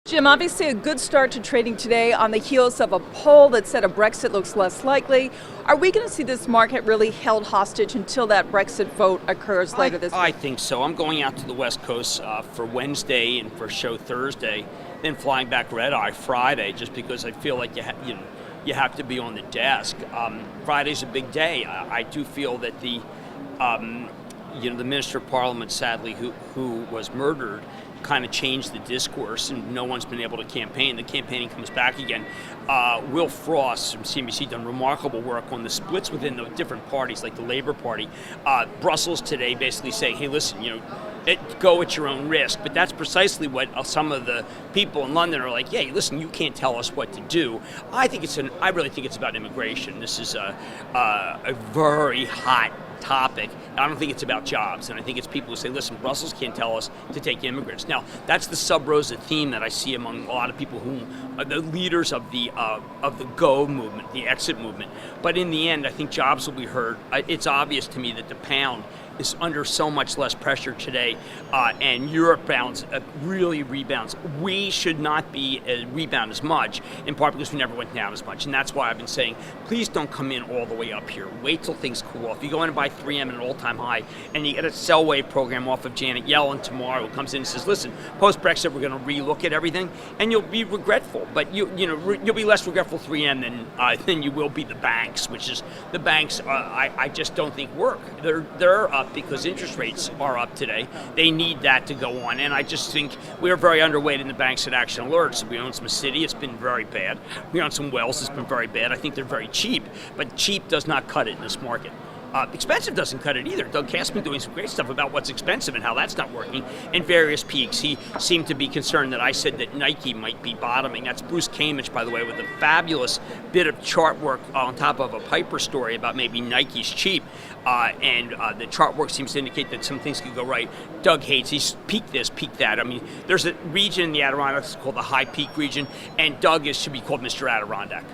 Jim, obviously a good start to trading today on the heels of a poll that said a Brexit looks less likely. Are we going to see this market really held hostage until that Brexit vote occurs later this week? I think so. I'm going out to the West Coast for Wednesday and for show Thursday, then flying back red-eye Friday, just because I feel like you have to be on the desk. Friday's a big day. I do feel that the Minister of Parliament, sadly, who was murdered, kind of changed the discourse, and no one's been able to campaign. The campaigning comes back again. Will Frost from CNBC done remarkable work on the splits within the different parties, like the Labour Party. Brussels today basically saying, hey, listen, go at your own risk. But that's precisely what some of the people in London are like, hey, listen, you can't tell us what to do. I really think it's about immigration. This is a very hot topic. I don't think it's about jobs, and I think it's people who say, listen, Brussels can't tell us to take immigrants. Now, that's the sub-rosa theme that I see among a lot of people who are the leaders of the go movement, the exit movement. But in the end, I think jobs will be hurt. It's obvious to me that the pound is under so much less pressure today, and Europe really rebounds. We should not be rebound as much, in part because we never went down as much, and that's why I've been saying, please don't come in all the way up here. Wait till things cool off. You go in and buy 3M at an all-time high, and you get a sell wave program off of Janet Yellen tomorrow, who comes in and says, listen, post-Brexit, we're going to relook at everything, and you'll be regretful, but you'll be less regretful 3M than you will be the banks, which is the banks. I just don't think work. They're up because interest rates are up today. They need that to go on, and I just think we're very underweight in the banks at Action Alerts. We own some Citi, it's been very bad. We own some Wells, it's been very bad. I think they're very cheap, but cheap does not cut it in this market. Expensive doesn't cut it either. Doug Cassman doing some great stuff about what's expensive and how that's not working in various peaks. He seemed to be concerned that I said that Nike might be bottoming. That's Bruce Kamich, by the way, with a fabulous bit of chart work on top of a Piper story about maybe Nike's cheap. And the chart work seems to indicate that some things could go right. Doug hates, he's peaked this, peaked that. I mean, there's a region in the Adirondacks called the High Peak region, and Doug should be called Mr. Adirondack.